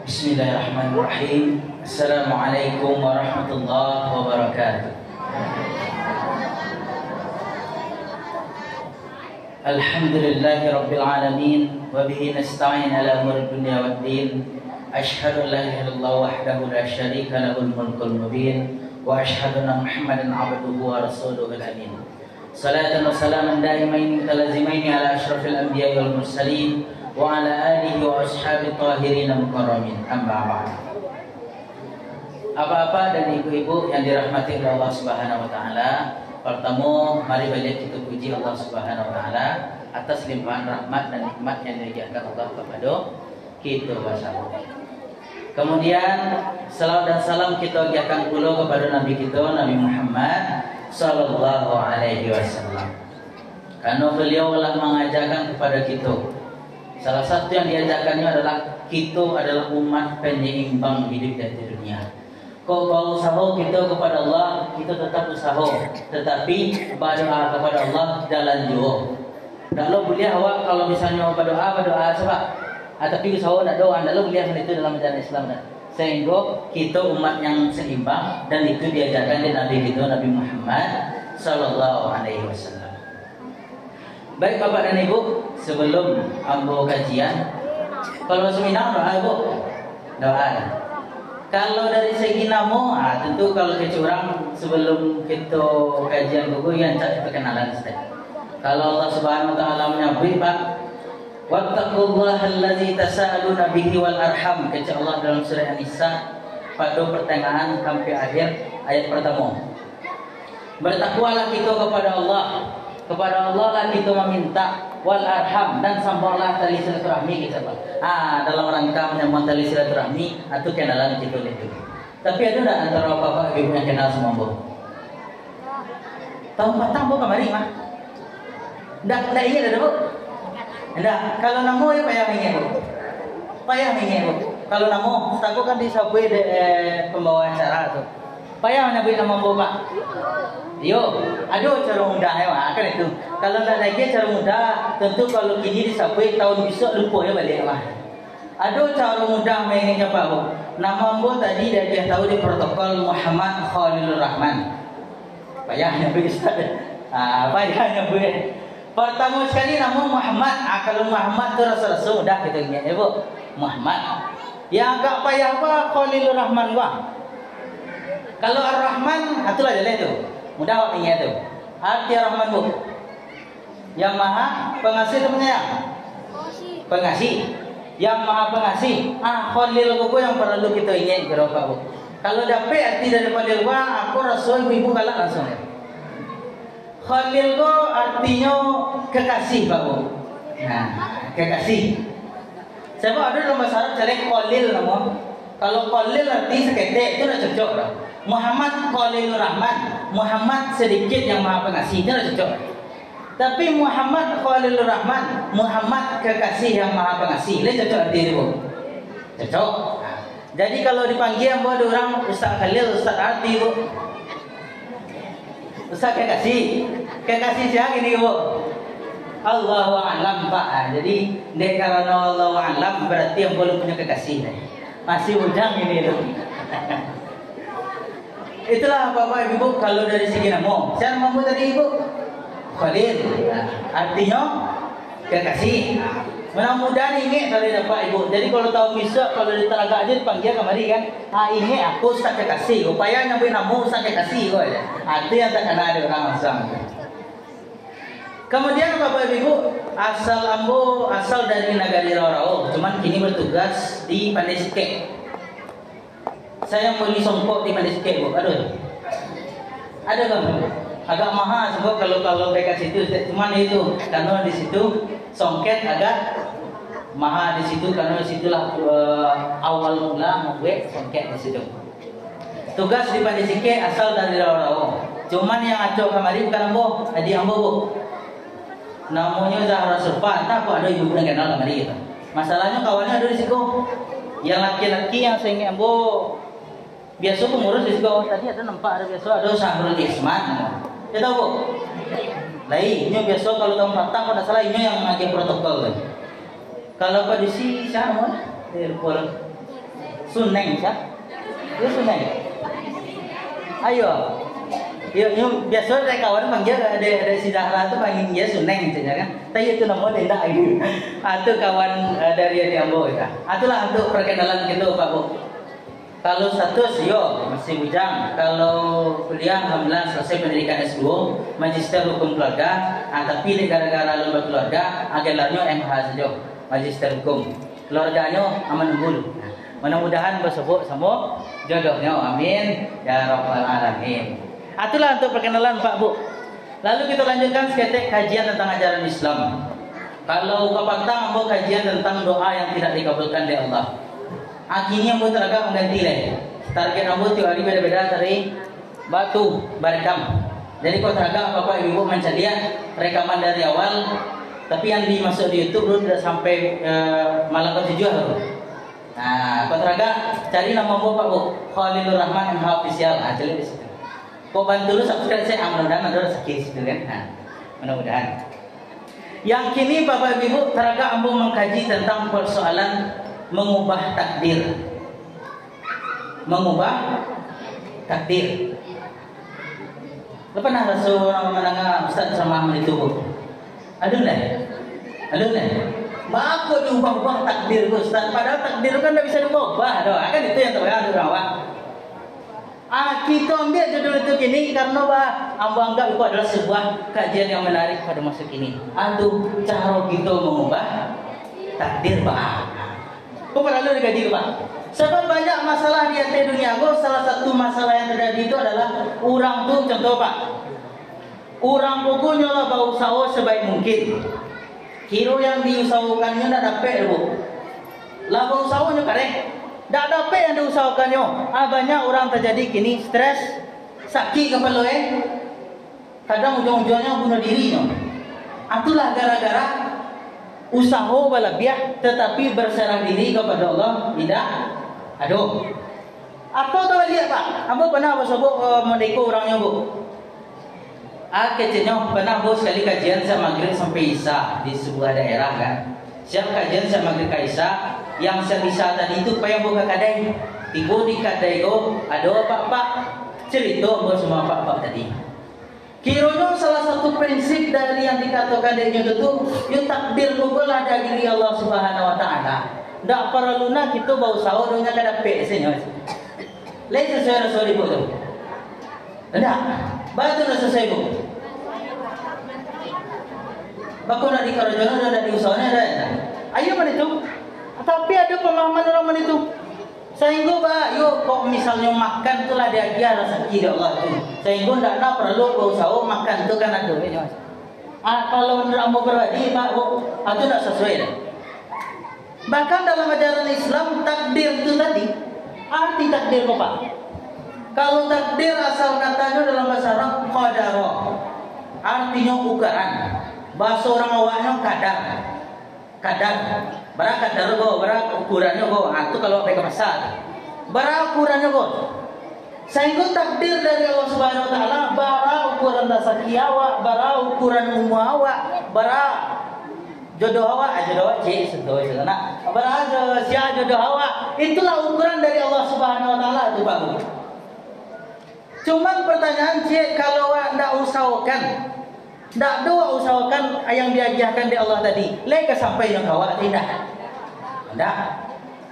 Bismillahirrahmanirrahim. Assalamualaikum warahmatullahi wabarakatuh. Alhamdulillahi rabbil alamin wa bihi nasta'in ala umuri dunya waddin. Asyhadu an la ilaha illallah wahdahu la syarika lahul mulkul mubin wa asyhadu anna Muhammadan abduhu wa rasuluhul amin. Salatan wa salaman daimain mutalazimain ala asyrafil anbiya'i wal mursalin wa ala alihi wa ashabi tahirin mukarramin. Amma ba'd. Apa-apa dan ibu-ibu yang dirahmati oleh Allah Subhanahu wa taala, pertama mari banyak kita puji Allah Subhanahu wa taala atas limpahan rahmat dan nikmat yang diberikan Allah kepada kita bersama. Kemudian salawat dan salam kita akan pula kepada Nabi kita Nabi Muhammad sallallahu alaihi wasallam. Karena beliau telah mengajarkan kepada kita, salah satu yang diajarkannya adalah kita adalah umat penyeimbang hidup di dunia. Kalau usaha kita kepada Allah, kita tetap usaha, tetapi berdoa kepada Allah jalan jauh. Kalau boleh awak kalau misalnya berdoa sebab tapi usaha nak doa, kalau boleh itu dalam ajaran Islam. Sehingga kita umat yang seimbang dan itu diajarkan oleh Nabi kita Nabi Muhammad sallallahu alaihi wasallam. Baik Bapak dan Ibu, sebelum ambo kajian, kalau seminar doa Ibu, doa. Kalau dari segi nama, tentu kalau kecurang sebelum kita kajian buku yang cak perkenalan saja. Kalau Allah Subhanahu wa taala menyebut Pak, wattaqullaha allazi tasaaluna bihi wal arham, kata Allah dalam surah An-Nisa pada pertengahan sampai akhir ayat pertama. Bertakwalah kita kepada Allah lah kita meminta wal arham, dan sambunglah tali silaturahmi kita Pak. Dalam rangka menyambung tali silaturahmi atau kenalan kita itu. Tapi ada enggak antara bapak ibu yang kenal semua Bu? Tahu patang Bu kemarin mah? Enggak ingat ada Bu? Enggak. Kalau nama ya payah ingat Bu. Payah ingat Bu. Kalau nama, aku kan disabui pembawa acara tuh. Payah nyabui nama Bu Pak. Yo, aduh cara mudah ya kan itu. Kalau nak lagi cara mudah, tentu kalau kini disabui tahun besok lupa ya balik lah. Aduh cara mudah mainnya Pak Bu. Nama Bu tadi dia tahu di protokol Muhammad Khalilur Rahman. Payah nyabui Ustaz. Payah nyabui. Pertama sekali nama Muhammad. Kalau Muhammad tu rasa mudah kita ingat ya Bu. Muhammad. Yang agak payah apa Khalilur Rahman gua. Kalau Ar-Rahman itulah jalan tu. Mudah awak ingat tu. Arti Ar-Rahman Bu. Yang Maha Pengasih atau Penyayang? Pengasih. Yang Maha Pengasih. Khalil gua yang perlu kita ingat berapa Bu. Kalau dapat arti dari Khalil gua, aku rasa ibu galak langsung ya. Khalil itu artinya kekasih Pak Bu. Kekasih. Sebab ada dalam bahasa Arab cari Khalil nama. Kalau Khalil arti seketik itu dah cocok dah. Muhammad Khalilur Rahman, Muhammad sedikit yang Maha Pengasih, itu dah cocok. Tapi Muhammad Khalilur Rahman, Muhammad kekasih yang Maha Pengasih, ini cocok arti itu Bu. Cocok. Jadi kalau dipanggil ada orang Ustaz Khalil, Ustaz arti Bu. Ustaz kekasih siapa ini Bu? Allahu a'lam Pak. Jadi dek karena Allahu a'lam berarti yang belum punya kekasih. Masih ujang ini tu. Itulah Bapak Ibu kalau dari segi nama. Siapa nama tadi Ibu? Khalil. Artinya kekasih. Mudah-mudahan ingat kalau dapat Ibu. Jadi kalau tahu besok kalau di Telaga aja dipanggil kemari kan. Ingat aku Ustaz kekasih. Upaya nyampe nama Ustaz kekasih kau aja. Itu yang tak kena ada orang masam. Kemudian Bapak Ibu, asal dari Nagari Rorau, cuman kini bertugas di Pandai Sike. Saya beli songkok di Pandai Sike Bu. Aduh. Ada kan? Agak mahal sebab kalau dekat situ, cuman itu karena di situ songket agak mahal di situ karena di situlah awal mula membuat songket di situ. Tugas di Pandai Sike asal dari Rorau. Cuman yang acok kemari bukan ambo, adik ambo Bu. Namanya Zahra Surfa, tak ada ibu yang kenal sama dia. Masalahnya kawannya ada di situ. Yang laki-laki yang saya ingat ambo biasa pengurus di situ. Tadi ada nampak ada biasa ada Sahrul Isman. Ya tahu Bu? Lain, ini biasa kalau tahun patang pada salah ini yang ngaji protokol kan. Kalau pada si siapa? Terpol Suneng kah? Itu Suneng. Ayo. Yo biasa ada kawan panggil ada si Zahra tu panggil dia Suneng saja kan. Tapi itu nama dia tak itu. Itu kawan dari Ambo itu. Itulah untuk perkenalan kita Pak Bu. Kalau status yo masih bujang. Kalau kuliah alhamdulillah selesai pendidikan S2, Magister Hukum Keluarga. Tapi gara-gara lomba keluarga agelarnya MH saja. Magister Hukum. Keluarganya aman unggul. Mudah-mudahan bersebut sama jodohnya. Amin ya rabbal alamin. Itulah untuk perkenalan Pak Bu. Lalu kita lanjutkan seketik kajian tentang ajaran Islam. Kalau kapatang ambo kajian tentang doa yang tidak dikabulkan oleh Allah. Akhirnya ambo teragak mengganti lagi. Target ambo tiap hari beda-beda dari batu baredam. Jadi kalau teragak Bapak Ibu mencari rekaman dari awal. Tapi yang dimasuk di YouTube dulu tidak sampai malam ke-7 loh. Nah, kalau teragak cari nama ambo Pak Bu. Khalilur Rahman MH Official. Cari di situ. Kau bantu lu subscribe saya, mudah-mudahan ada rezeki situ kan. Nah, mudah-mudahan. Yang kini Bapak Ibu teraga ambo mengkaji tentang persoalan mengubah takdir. Mengubah takdir. Lepas nah Rasul menangga Ustaz sama itu Bu. Aduh lah. Aku diubah-ubah takdir Ustaz. Padahal takdir kan tidak bisa diubah doh. Kan itu yang terbaik orang awak. Kita ambil judul itu gini karena ambo anggap itu adalah sebuah kajian yang menarik pada masa kini. Antu cara kita mengubah takdir Pak. Kau perlu dikaji Pak. Sebab banyak masalah di atas dunia. Salah satu masalah yang terjadi itu adalah orang tu contoh Pak. Orang pokoknya lah berusaha sebaik mungkin. Kira yang diusahakannya tidak dapat Bu. Lah berusaha karek. Tak ada apa yang diusahakannya. Banyak orang terjadi kini stres, sakit kepala kadang ujung-ujungnya bunuh diri. Itulah gara-gara usaha berlebihan tetapi berserah diri kepada Allah tidak. Aduh. Apa tahu lihat Pak? Ambo pernah bersebut mendeko orangnya Bu. Kecilnya pernah Bu sekali kajian sama maghrib sampai isya di sebuah daerah kan. Siap kajian sama maghrib ke isya. Yang sebisa tadi itu payah buka kadai. Tiba di kadai go ada pak-pak cerita buat semua pak-pak tadi. Kiranya salah satu prinsip dari yang dikatakan kadainya itu yang takdir bukalah dari diri Allah Subhanahu Wa Taala. Tak perlu nak kita bau sahur dengan kada peksenya. Lain sesuai Rasul ibu tu. Tidak. Batu dah selesai Bu. Baku nak dikerjakan dan diusahanya ada. Ayo mana itu? Tapi ada pemahaman orang itu. Sehingga yuk kok misalnya makan itulah dia rezeki dari Allah itu. Sehingga tidak perlu berusaha makan itu kan ada. Kalau tidak mau berbagi Pak, itu tidak sesuai. Bahkan dalam ajaran Islam takdir itu tadi arti takdir Pak. Kalau takdir asal katanya dalam bahasa Arab qadara. Artinya ukuran. Bahasa orang awaknya kadar. Berapa kadar go, berapa ukurannya go. Itu kalau pakai pasar. Berapa ukurannya go. Sehingga takdir dari Allah Subhanahu Wa Taala bara ukuran dasar awak, bara ukuran umur awak, bara jodoh awak, cik sedoh sana. Bara sia jodoh awak. Itulah ukuran dari Allah Subhanahu Wa Taala itu Pak. Cuman pertanyaan cik kalau awak tidak usahakan, tidak doa usahakan yang diajarkan di Allah tadi, leka sampai yang awak tidak. Tidak.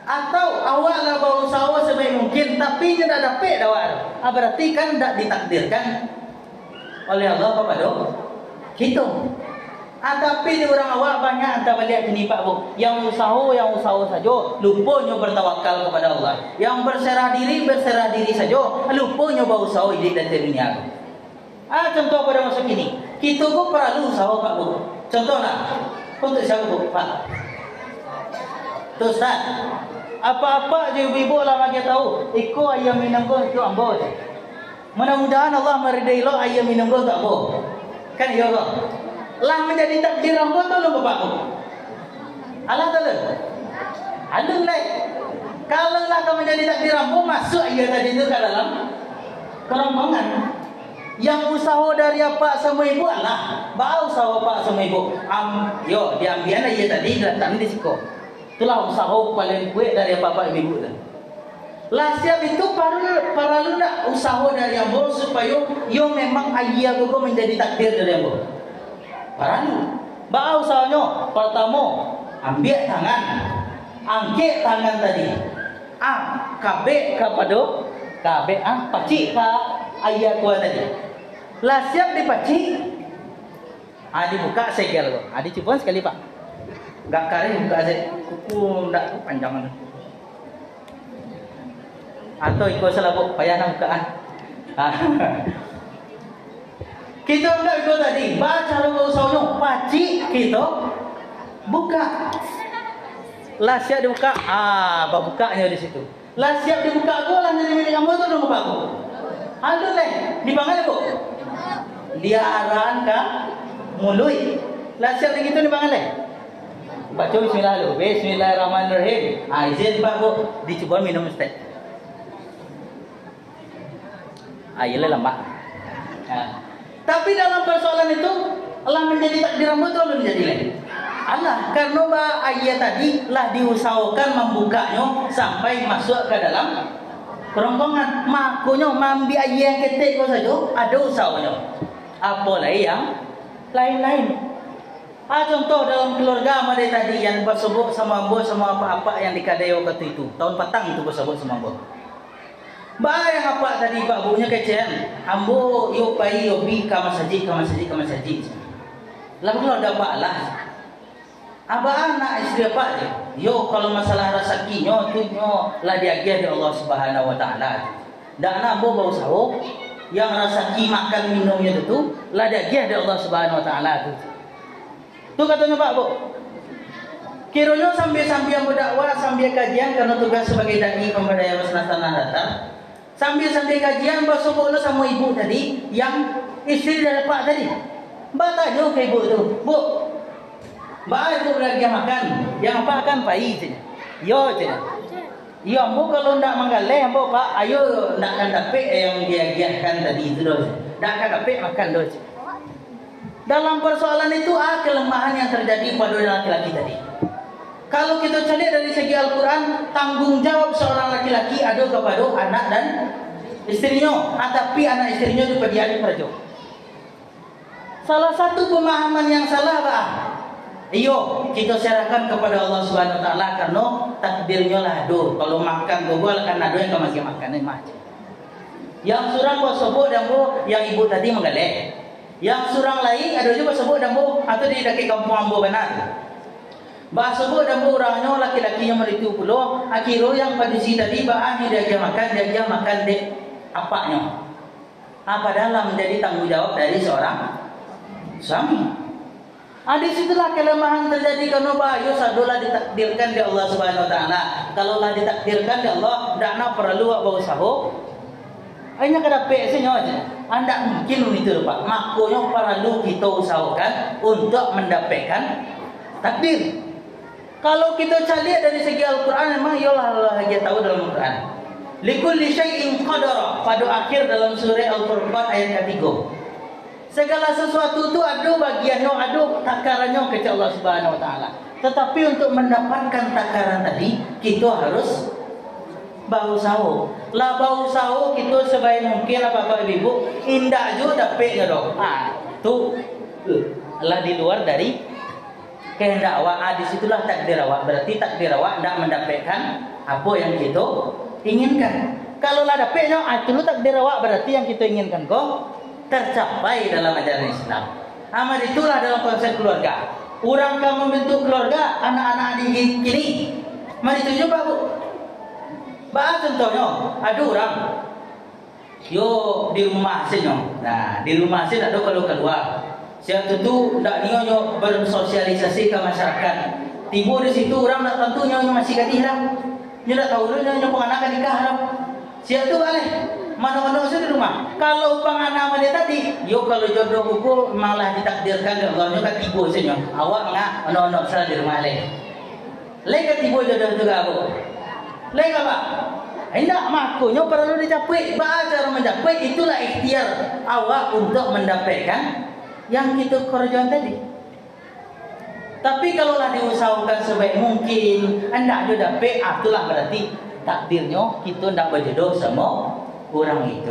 Atau awak lah berusaha sebaik mungkin tapi tidak dapat awak. Berarti kan tidak ditakdirkan oleh Allah kepada kita. Tapi di orang awak banyak antara balik ini Pak Bu. Yang usaha saja, lupanya bertawakal kepada Allah. Yang berserah diri saja, lupanya berusaha hidup dan dunia. Contoh pada masa kini, kita pun perlu usaha Pak Bu. Contohnya, untuk siapa Bu Pak? Tuh Ustaz, apa-apa je ibu-ibu lah bagi tahu. Iko ayam minum go itu ambo. Mudah-mudahan Allah meridai lo ayam minum go tak ambo. Kan iya kok. Lah menjadi takdir ambo tu lo Bapakku. Allah tahu. Alun lai. Kalau lah kau menjadi takdir ambo masuk ia tadi itu ke dalam kerombongan. Yang usaha dari apa sama ibu Allah. Bau usaha apa sama ibu. Yo diambil ia tadi datang di siko. Itulah usaha paling kuat dari bapak ibu tu. Lah siap itu perlu nak usaha dari ambo supaya yo memang ayah kau menjadi takdir dari ambo. Perlu. Ba usahanya pertama ambil tangan, angkat tangan tadi. Kabeh kepada kabeh pacik ka ayah kau tadi. Lah siap dipacik. Dibuka segel kau. Dicoba sekali Pak. Enggak kari buka aja. Kuku ndak panjangan. Atau ikut selabuk payah nak bukaan. Kita enggak ikut tadi. Baca lu usahanya pacik kita buka. Lah siap dibuka. Bukanya di situ. Lah siap dibuka aku lah jadi milik kamu tu dong buka aku. Aduh leh, di bangal aku. Dia arahan ka mului. Lah siap begitu di bangal leh. Baca bismillah lu. Bismillahirrahmanirrahim. Izin Pak Bu, dicoba minum teh. Iyalah lama. Tapi dalam persoalan itu Allah menjadi takdir rambut atau menjadi lain? Allah, karena ayat tadi lah diusahakan membukanya sampai masuk ke dalam kerongkongan. Makanya mambi ayat yang ketik kau saja ada usahanya. Apalagi yang lain-lain. Contoh dalam keluarga mari tadi yang bersebut sama ambo sama apa-apa yang dikadai waktu itu. Tahun petang itu bersebut sama ambo. Bayang apa tadi Pak Bunya kecen. Ambo yo pai yo bi ka masjid. Lalu kalau ada Pak lah. Aba anak istri apa je. Yo kalau masalah rezekinya tu nyo lah diagih di Allah Subhanahu wa taala. Dak nak ambo bau sawo yang rezeki makan minumnya itu lah diagih di Allah Subhanahu wa taala tu. Tu katanya Pak Bu. Kiranya sambil ambo dakwah sambil kajian karena tugas sebagai dai pemberdayaan masyarakat tanah datar. Sambil kajian bersubuh sama ibu tadi yang istri dari Pak tadi. Mbak tanya ke ibu tu, Bu, Mbak itu lagi makan, yang apa akan pai je. Yo je. Yo ambo kalau ndak manggaleh ambo Pak, ayo ndak akan dapat yang dia-giahkan tadi itu doh. Ndak akan dapat makan doh. Dalam persoalan itu kelemahan yang terjadi pada laki-laki tadi. Kalau kita cari dari segi Al-Quran, tanggung jawab seorang laki-laki ada kepada anak dan istrinya. Tapi anak istrinya juga dia kerja. Salah satu pemahaman yang salah Pak. Iyo, kita serahkan kepada Allah Subhanahu Wa Taala karena takdirnya lah do. Kalau makan gogol akan ada yang masih makan macam. Yang surang buat sebut dan yang ibu tadi menggalek. Yang surang lain ada juga sebut dan atau di dekat kampung ambo benar. Bahasa bu dan orangnya laki-lakinya meritu pulau. Akhirnya yang pada si tadi bahannya dia makan dek apanya. Padahal menjadi tanggung jawab dari seorang suami. Di situlah kelemahan terjadi karena bahayu sadolah ditakdirkan di Allah Subhanahu Wa Taala. Kalaulah ditakdirkan di Allah, tidak perlu buat usaha. Hanya kada pesnya aja. Anda mungkin itu Pak. Makanya perlu kita usahakan untuk mendapatkan takdir. Kalau kita cari dari segi Al-Quran, memang yalah Allah lagi tahu dalam Al-Quran. Likulli syai'in qadara. Pada akhir dalam surah Al-Furqan ayat ketiga. Segala sesuatu itu ada bagiannya, ada takarannya kepada Allah Subhanahu Wa Taala. Tetapi untuk mendapatkan takaran tadi, kita harus berusaha. Lah berusaha kita sebaik mungkin Bapak Ibu. Indah juga dapatnya dong. Tu lah di luar dari kehendak awak. Disitulah takdir awak. Berarti takdir awak tidak mendapatkan apa yang kita inginkan. Kalau lah dapatnya, itu takdir awak. Berarti yang kita inginkan kok tercapai dalam ajaran Islam. Amal itulah dalam konsep keluarga. Orang kamu membentuk keluarga, anak-anak adik kini. Mari tunjuk Pak Bu. Bah contohnya, ada orang yo di rumah senyo. Nah, di rumah sen ada kalau keluar. Siapa tu tak nyonya bersosialisasi ke masyarakat. Tiba di situ orang tak tentu nyonya masih gadis lah. Nyonya tak tahu nyonya penganakan nikah lah. Siapa tu boleh mana-mana di rumah. Kalau penganakan dia tadi, yo kalau jodoh buku malah ditakdirkan oleh Allah nyonya tiba senyo. Awak ngah anak-anak salah di rumah lain. Lain tiba jodoh tu aku. Lain apa? Hendak makanya perlu dicapai. Cara mencapai itulah ikhtiar awak untuk mendapatkan yang kita kerjakan tadi. Tapi kalaulah diusahakan sebaik mungkin, anda ada dapat, itulah berarti takdirnya kita tidak berjodoh sama orang itu.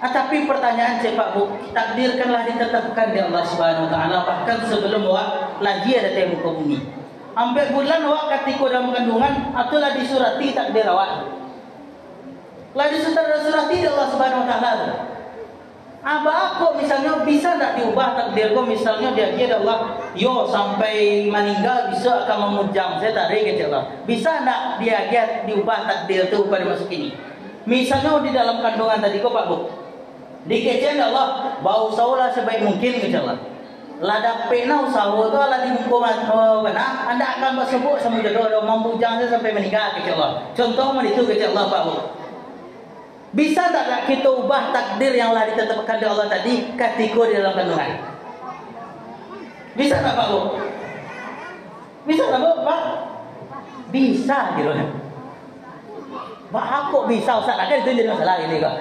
Tapi pertanyaan Pak Bu, takdirkanlah ditetapkan di Allah Subhanahu Wa Taala bahkan sebelum awak lagi ada di muka bumi. Ambil bulan awak ketika dalam kandungan, itulah disurati takdir awak. Lah disurati di Allah Subhanahu Wa Taala. Apa aku misalnya bisa tak diubah takdirku, misalnya dia Allah, yo sampai meninggal bisa akan memujang saya tarik ke Allah. Bisa tak dia diubah takdir itu pada masa kini? Misalnya di dalam kandungan tadi kok Pak Bu, dikecewakan Allah, bau saulah sebaik mungkin ke Allah. Lada pena usaha tu ala di muka mana, anda akan bersebut sama jodoh memujang saya sampai meninggal ke Allah. Contoh itu ke Allah Pak Bu. Bisa tak kita ubah takdir yang telah ditetapkan oleh Allah tadi ketika di dalam kandungan? Bisa tak Pak Bu? Bisa tak Bu Pak? Bisa gitu. Pak aku bisa Ustaz, kan itu jadi masalah ini kok.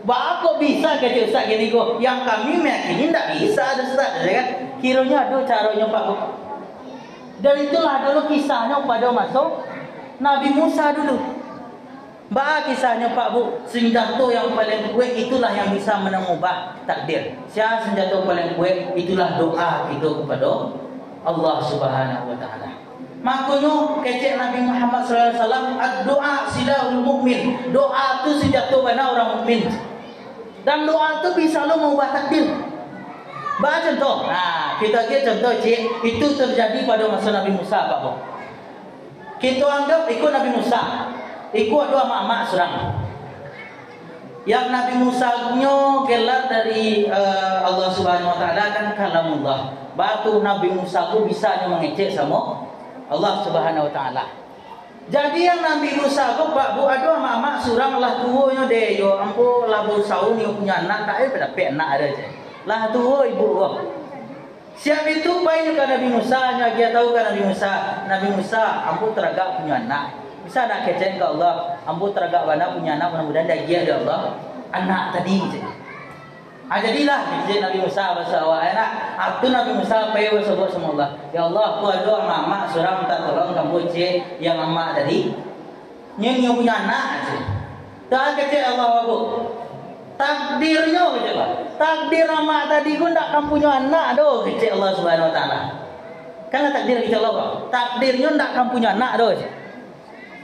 Pak aku bisa kerja Ustaz gini kok. Yang kami meyakini tak bisa ada Ustaz, kan? Kiranya ada caranya Pak Bu. Dan itulah dulu kisahnya pada masuk Nabi Musa dulu. Bah kisahnya Pak Bu, senjata yang paling kuat itulah yang bisa mengubah takdir. Siapa senjata paling kuat? Itulah doa kita kepada Allah Subhanahu Wa Taala. Makanya kecek Nabi Muhammad SAW, doa silahul mukmin. Doa itu senjata mana orang mukmin. Dan doa itu bisa lo mengubah takdir. Bah contoh, kita contoh cik, itu terjadi pada masa Nabi Musa Pak Bu. Kita anggap ikut Nabi Musa. Ikut dua mak-mak serang. Yang Nabi Musa nya gelar dari Allah Subhanahu Wa Taala kan kalamullah. Batu Nabi Musa tu bisa mengecek sama Allah Subhanahu Wa Taala. Jadi yang Nabi Musa tu Pak Bu ada mak-mak serang lah tuanya deh yo ampo lah bau saun yo punya anak tak ada dapat anak ada je. Lah tu ibu gua. Siap itu baik kan Nabi Musa nya dia tahu kan Nabi Musa ampo teragak punya anak. Bisa nak kecen ke Allah, ampu teragak mana punya anak, mudah-mudahan dia ada Allah anak tadi je. Jadilah Nabi Musa bahasa awak anak. Itu Nabi Musa payah bersebut sama Allah. Ya Allah, aku ada mak surah minta tolong kamu cik yang mak tadi. Yang punya anak je. Tak kecek Allah aku. Takdirnya kecek Allah. Takdir mak tadi pun tak kamu punya anak doh kecek Allah Subhanahu Wa Taala. Karena takdir kecek Allah. Takdirnya tak kamu punya anak doh.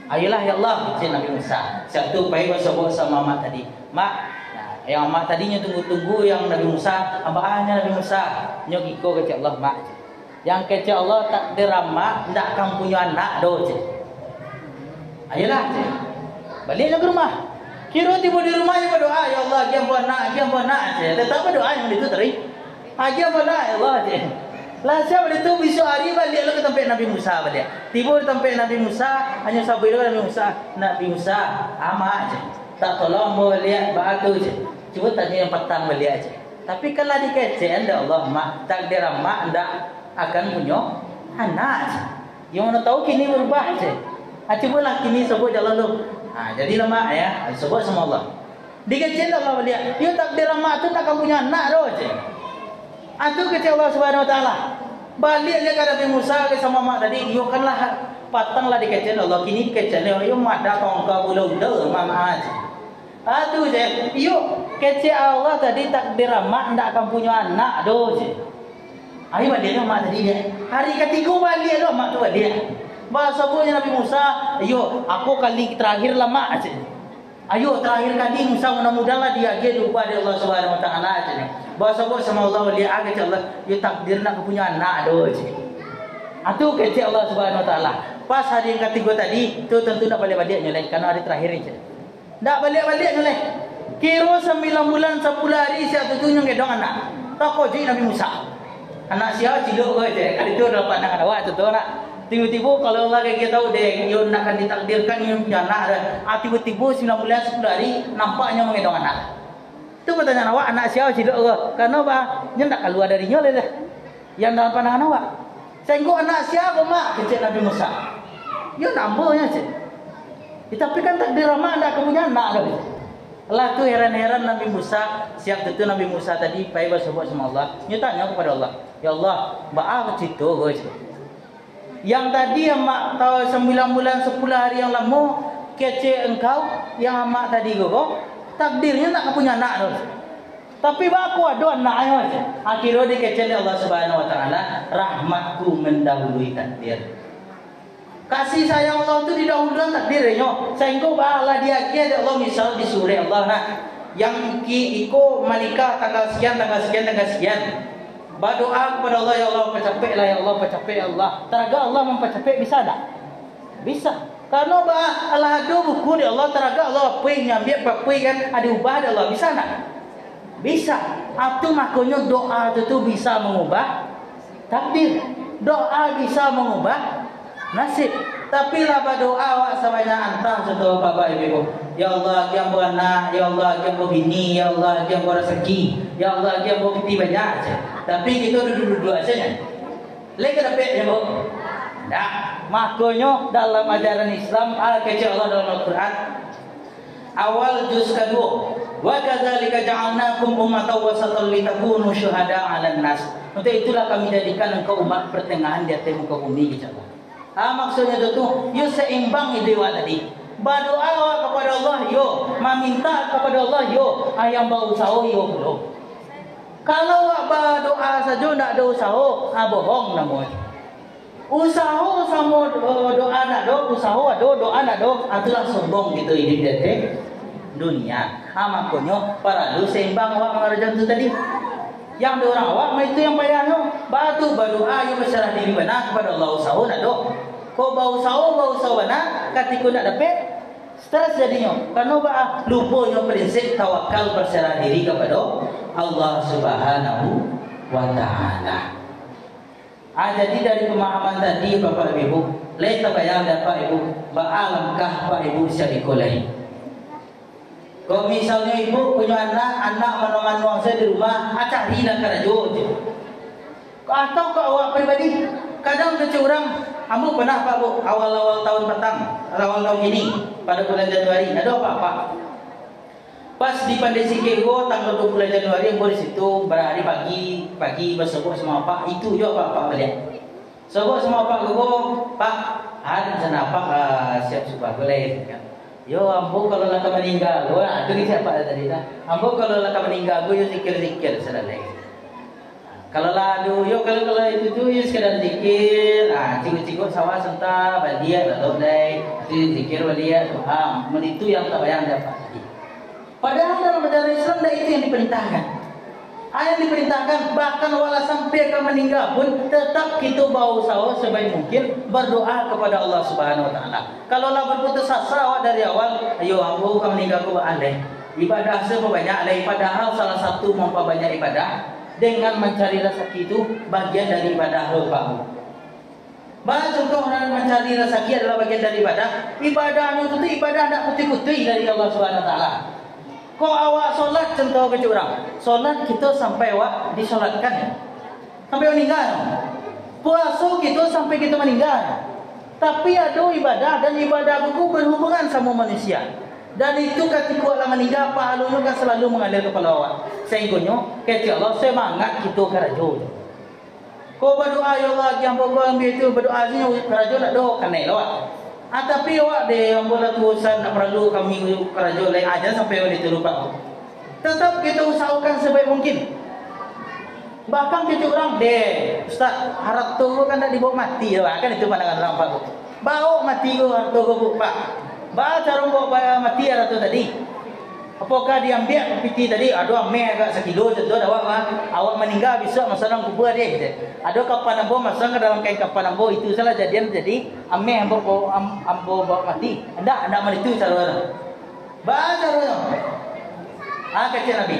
Ayolah ya Allah, cik Nabi Musa. Satu payah bersebut sama mak tadi. Mak, yang mak tadinya tunggu-tunggu yang Nabi Musa, abaannya Nabi Musa. Nyok iko kecik Allah mak. Yang kecik Allah takdir mak ndak kamu punya anak doh cik. Ayolah cik. Baliklah ke rumah. Kira tiba di rumahnya berdoa, ya Allah, dia buat nak cik. Tetapi doa yang itu teri. Dia buat nak ya Allah cik. Lah siapa itu besok hari balik ke tempat Nabi Musa balik. Tiba di tempat Nabi Musa, hanya sabar Nabi Musa, amak je. Tak tolong balik batu je. Cuba tanya yang petang balik aja. Tapi kalau dikecek anda Allah mak takdir mak anda akan punya anak je. Yang mana tahu kini berubah je. Cubalah kini sebut jalan lu. Jadilah mak ya, sebut sama Allah. Dikecek Allah balik. Dia takdir mak tu tak akan punya anak doh je. Itu kecil Allah Subhanahu Wa Taala. Balik dia ke Nabi Musa ke sama mak tadi, yo kanlah patanglah dikecil Allah kini dikecil yo mak dah tongka bulu dah mama aja. Aduh je, yo kecil Allah tadi takdir mak ndak akan punya anak doh je. Ayo balik mak tadi dia. Hari ketiga balik doh mak tu balik. Bahasa punya Nabi Musa, yo aku kali terakhir lah mak aja. Ayo terakhir kali Musa mudah-mudahanlah dia lupa dari Allah Subhanahu Wa Taala aja nih. Bahasa sama Allah dia agak Allah, dia takdir nak punya anak doh je. Atu kecil Allah Subhanahu Wa Taala. Pas hari yang ketiga tadi, tu tentu nak balik-balik nyoleh karena hari terakhir je. Nak balik-balik nyoleh. Kira 9 bulan 10 hari siap tu yang gedong anak. Tak kau je Nabi Musa. Anak siapa cilok kau je. Kali tu dapat anak awak tu nak. Tiba-tiba kalau Allah kita tahu deh, yo nak akan ditakdirkan yo punya anak dah. Tiba-tiba 9 bulan 10 hari nampaknya mengedong anak. Itu pertanyaan awak anak siapa cilok ke? Karena apa? Nya tak keluar darinya lah dah. Yang dalam pandangan awak. Sengko anak siapa mak kecil Nabi Musa. Yo nambahnya cik. Tapi kan takdir mak ndak punya anak dah. Allah tu heran-heran Nabi Musa. Siap tu Nabi Musa tadi pai bersebuah sama Allah. Dia tanya kepada Allah, ya Allah, ba'a cerita guys. Yang tadi amak tahu 9 bulan 10 hari yang lama kece engkau yang amak tadi go. Takdirnya nak punya anak tu. Tapi aku ada anak aja. Akhirnya dikece Allah Subhanahu wa taala, rahmatku mendahului takdir. Kasih sayang Allah tu didahulukan takdirnya. Sehingga Allah dia Allah misal di surah Allah nak yang iko menikah tanggal sekian. Berdoa kepada Allah, ya Allah pecapai lah, ya Allah pecapai Allah. Teraga Allah mempecapai bisa tak? Bisa. Karena Allah ada buku di Allah, teraga Allah apa yang nyambil kan ada ubah di Allah, bisa tak? Bisa. Itu makanya doa itu bisa mengubah takdir. Doa bisa mengubah nasib. Tapi lah berdoa awak sebanyak antah contoh bapak ibu. Ya Allah yang beranak, ya Allah yang berbini, ya Allah yang berezeki, ya Allah yang berbiti banyak saja. Tapi kita duduk-duduk saja. Lagi dapat ya bu. Tak. Makanya dalam ajaran Islam al-kecil Allah dalam Al-Quran awal juz kedua. Wa kadzalika ja'alnakum ummatan wasatan litakunu syuhada 'alan nas. Untuk itulah kami jadikan engkau umat pertengahan di atas muka bumi gitu. Maksudnya itu tu, you seimbang itu awak tadi. Berdoa awak kepada Allah, yo. Meminta kepada Allah, yo. Yang berusaha, yo belum. Kalau awak berdoa saja tak ada usaha, bohong namanya. Usaha sama doa nak do, usaha ada, doa nak do, itulah sombong gitu hidup di dunia. Makanya perlu seimbang awak mengerjakan itu tadi. Yang orang awak itu yang payahnya batu berdoa yang berserah diri benar kepada Allah usaha nak do. Kau bau usaha benar ketika nak dapat stres jadinya. Karena lupanya prinsip tawakal berserah diri kepada Allah Subhanahu wa taala. Jadi dari pemahaman tadi Bapak Ibu, lain terbayang dapat Ibu, ba'alangkah Pak Ibu bisa dikolai. Kalau misalnya ibu punya anak meneman uang saya di rumah, carilah kerja je. Atau ke awak pribadi, kadang kecil orang, ambo pernah Pak Bu, awal-awal tahun petang, awal tahun ini, pada bulan Januari, ada apa-apa. Pas di Pandai Sikego, tanggal 20 Januari, ambo di situ berhari pagi bersebut sama Pak, itu juga Pak balik. Sebut sama Pak Gogo, Pak, ada sana Pak siap supaya boleh kan. Yo ambo kalau laka meninggal, wah itu siapa tadi dah. Ambo kalau laka meninggal, yo zikir selesai. Kalau lalu yo kalau itu tu yo sekadar zikir, cikgu sawah senta badia atau dai, zikir badia doa, itu yang tak bayang dapat tadi. Padahal dalam ajaran Islam dah itu yang diperintahkan. Ayat diperintahkan bahkan wala sampai ke meninggal pun tetap kita berusaha sebaik mungkin berdoa kepada Allah Subhanahu wa taala. Kalau lah berputus asa awak dari awal, ayo aku ke meninggal ku alih. Ibadah sebanyak alih, padahal salah satu memperbanyak ibadah dengan mencari rezeki itu bagian dari ibadah rupamu. Banyak contoh orang mencari rezeki adalah bagian dari ibadah. Ibadahnya itu ibadah tidak putih-putih dari Allah Subhanahu wa taala. Kau awak solat contoh ke orang. Solat kita sampai awak disolatkan. Sampai meninggal. Puasa kita sampai kita meninggal. Tapi ada ibadah dan ibadah itu berhubungan sama manusia. Dan itu ketika awak meninggal pahalanya kan selalu mengalir kepada awak. Sehingga kata Allah semangat kita kerja. Kau berdoa ya Allah yang ambil itu berdoa sini kerja nak doa kan awak. Tapi awak deh yang boleh tulisan tak perlu kami kerja lain aja sampai awak diterlupa. Tetap kita usahakan sebaik mungkin. Bahkan kita orang deh, Ustaz harap tu kan tak dibawa mati lah. Kan itu pandangan orang Pak. Bawa mati tu harap tu Pak. Bawa cara bawa mati harap tu tadi. Apakah diambil piti tadi? Aduh ambil agak sekilo contoh awak meninggal besok masalah kubur dia. Ada kapan ambo masang ke dalam kain kapan ambo itu salah jadian jadi ambil ambo bawa mati. Enggak itu cara. Baca cara. Kata Nabi.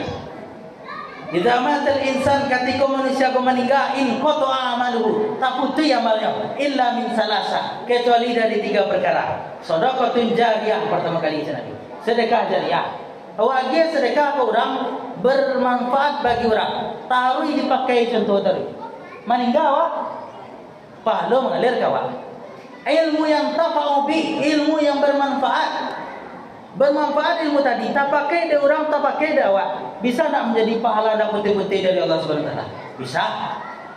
Idza matal insan ketika manusia meninggal in qata'a amaluhu tak putus amalnya illa min salasa kecuali dari 3 perkara. Sedekahun jariyah pertama kali Nabi. Sedekah jariyah. Awak dia sedekah ke orang bermanfaat bagi orang. Taruh dipakai contoh taruh. Meninggal awak pahala mengalir ke awak. Ilmu yang tafa'u bi, ilmu yang bermanfaat. Bermanfaat ilmu tadi, tak pakai dia orang, tak pakai dia awak. Bisa tak menjadi pahala dan putih-putih dari Allah Subhanahu Wa Taala? Bisa.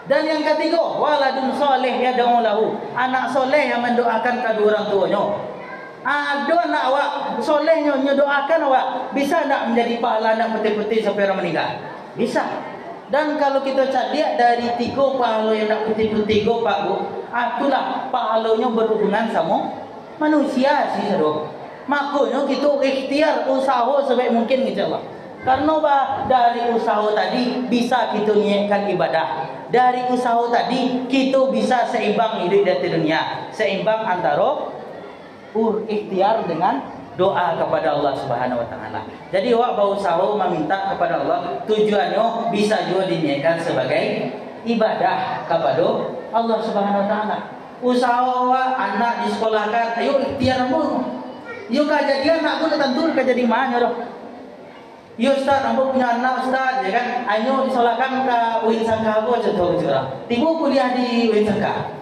Dan yang ketiga, waladun soleh yad'u lahu, anak soleh yang mendoakan kedua orang tuanya. Ada anak awak solehnya mendoakan awak, bisa tak menjadi pahala dan putih-putih sampai orang meninggal? Bisa. Dan kalau kita lihat dari 3 pahala yang nak putih-putih Pak Bu, itulah pahalanya berhubungan sama manusia sih saudara. Makanya kita ikhtiar usaha sebaik mungkin insya-Allah. Karena dari usaha tadi bisa kita niatkan ibadah. Dari usaha tadi kita bisa seimbang hidup di dunia, seimbang antara ikhtiar dengan doa kepada Allah Subhanahu Wa Taala. Jadi awak berusaha meminta kepada Allah, tujuannya bisa juga diniatkan sebagai ibadah kepada Allah Subhanahu Wa Taala. Usaha awak anak disekolahkan, ayo ikhtiar mu. Yo kejadian aku tentu kejadi mana doh. Yo Ustaz, aku punya anak Ustaz, ya kan? Ayo disekolahkan ke UIN Sangka aku contoh curang. Tiba kuliah di UIN Sangka.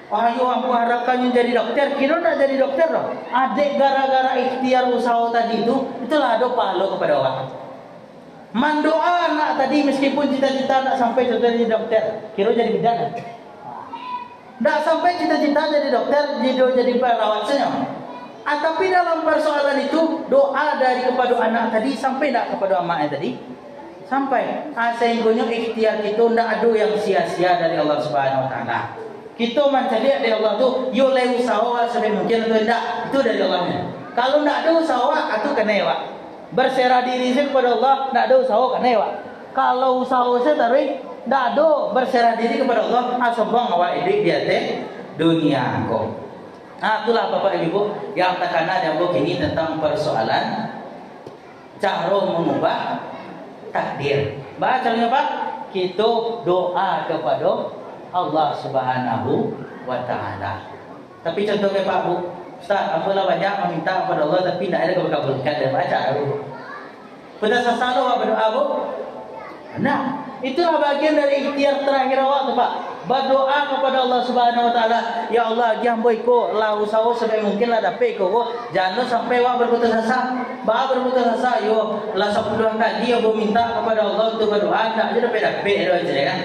Ayo aku harapkan jadi dokter, kira tak jadi dokter loh. Adik gara-gara ikhtiar usaha tadi itulah ada pahala kepada orang. Mendoa anak tadi meskipun cita-cita tak sampai jadi dokter, kira jadi bidan. Tak sampai cita-cita jadi dokter, jadi perawat saja. Tapi dalam persoalan itu doa dari kepada anak tadi sampai tak kepada amaknya tadi? Sampai. Sehingga ikhtiar kita tidak ada yang sia-sia dari Allah Subhanahu Wa Taala. Kita mencari dari Allah tu, yo le usaha sebaik mungkin atau tidak, itu dari Allahnya. Kalau tidak ada usaha, itu kena ya. Berserah diri kepada Allah, tidak ada usaha kena ya. Kalau usaha saya tarik, tidak ada berserah diri kepada Allah, asobang awak hidup di atas dunia kau. Itulah Bapak Ibu yang terkena dan begini tentang persoalan cara mengubah takdir. Bacanya Pak, kita doa kepada Allah Subhanahu Wa Taala. Tapi contohnya Pak Bu, Ustaz, apalah banyak meminta kepada Allah tapi tidak ada kabulkan dan baca Bu. Pada sasaran awak berdoa Bu. Nah, itulah bagian dari ikhtiar terakhir awak tu Pak. Berdoa kepada Allah Subhanahu Wa Taala, ya Allah, yang boyko lah usaha sebaik mungkin lah dapat ko. Jangan sampai awak berputus asa. Bah berputus asa yo lah 10 kali yo minta kepada Allah untuk berdoa tak aja dapat aja kan.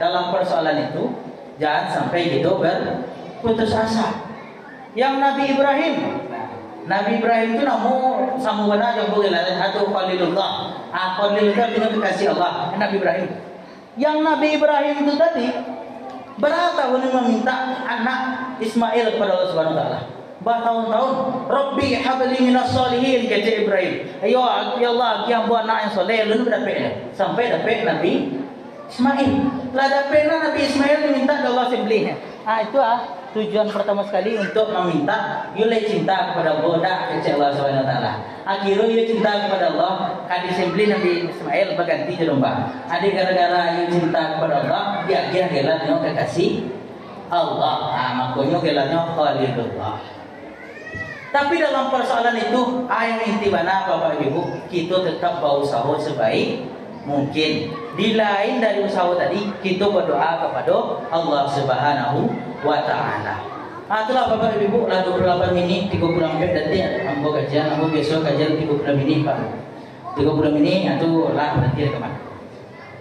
Dalam persoalan itu jangan sampai gitu berputus asa. Yang Nabi Ibrahim itu namu sama benar yang boleh lah atau Khalilullah. Khalilullah dengan kekasih Allah, Nabi Ibrahim. Yang Nabi Ibrahim itu tadi bertahun meminta anak Ismail kepada Allah Subhanahu Wa Taala. Bertahun-tahun, Rabbi habli minas solihin, kata Ibrahim. Ayo ya Allah, yang buat anak yang soleh lalu dapat sampai dapat Nabi Ismail. Lah dapat Nabi Ismail diminta Allah sembelihnya. Itu tujuan pertama sekali untuk meminta yule cinta kepada Allah kecil Allah Subhanahu Wa Taala. Akhirnya yule cinta kepada Allah kan disembelih Nabi Ismail berganti domba. Ada gara-gara yule cinta kepada Allah dia akhirnya gelarnya kekasih Allah. Makanya gelarnya Khalilullah. Tapi dalam persoalan itu yang inti mana Bapak Ibu, kita tetap berusaha sebaik mungkin. Di lain dari usaha tadi, kita berdoa kepada Allah Subhanahu Wa Taala. Itulah Bapak Ibu, lah 28 menit 30 menit nanti ambo kajian, ambo besok kajian 30 menit Pak. 30 menit itu lah nanti kemana.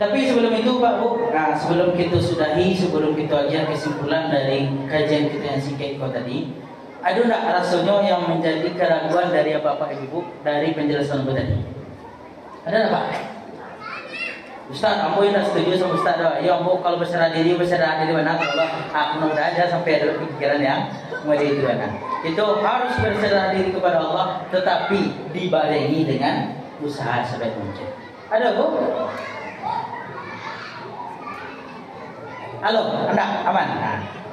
Tapi sebelum itu Pak Bu, sebelum kita sudahi, sebelum kita ajar kesimpulan dari kajian kita yang singkat tadi, ada tak rasanya yang menjadi keraguan dari Bapak Ibu dari penjelasan tadi? Ada tak Pak? Ustaz, ambo yang setuju sama Ustaz doa. Ya ambo kalau berserah diri mana kalau aku mudah aja sampai ada pikiran yang model itu kan. Itu harus berserah diri kepada Allah, tetapi dibarengi dengan usaha sebaik mungkin. Ada Bu? Halo, Anda aman?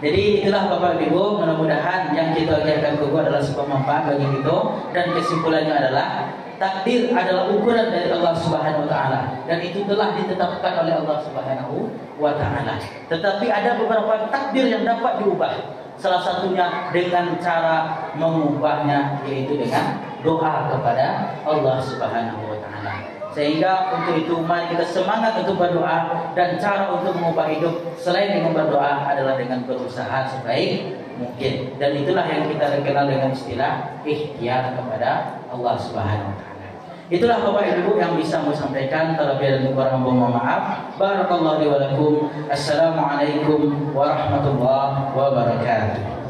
Jadi itulah Bapak Ibu, mudah-mudahan yang kita ajarkan ke adalah sebuah manfaat bagi kita, dan kesimpulannya adalah takdir adalah ukuran dari Allah Subhanahu Wa Taala, dan itu telah ditetapkan oleh Allah Subhanahu Wa Taala. Tetapi ada beberapa takdir yang dapat diubah. Salah satunya dengan cara mengubahnya, yaitu dengan doa kepada Allah Subhanahu Wa Taala. Sehingga untuk itu mari kita semangat untuk berdoa, dan cara untuk mengubah hidup selain dengan berdoa adalah dengan berusaha sebaik mungkin. Dan itulah yang kita kenal dengan istilah ikhtiar kepada Allah Subhanahu wa taala. Itulah Bapak Ibu yang bisa saya sampaikan. Terlebih dan kurang mohon maaf. Barakallahu li wa lakum. Assalamualaikum warahmatullahi wabarakatuh.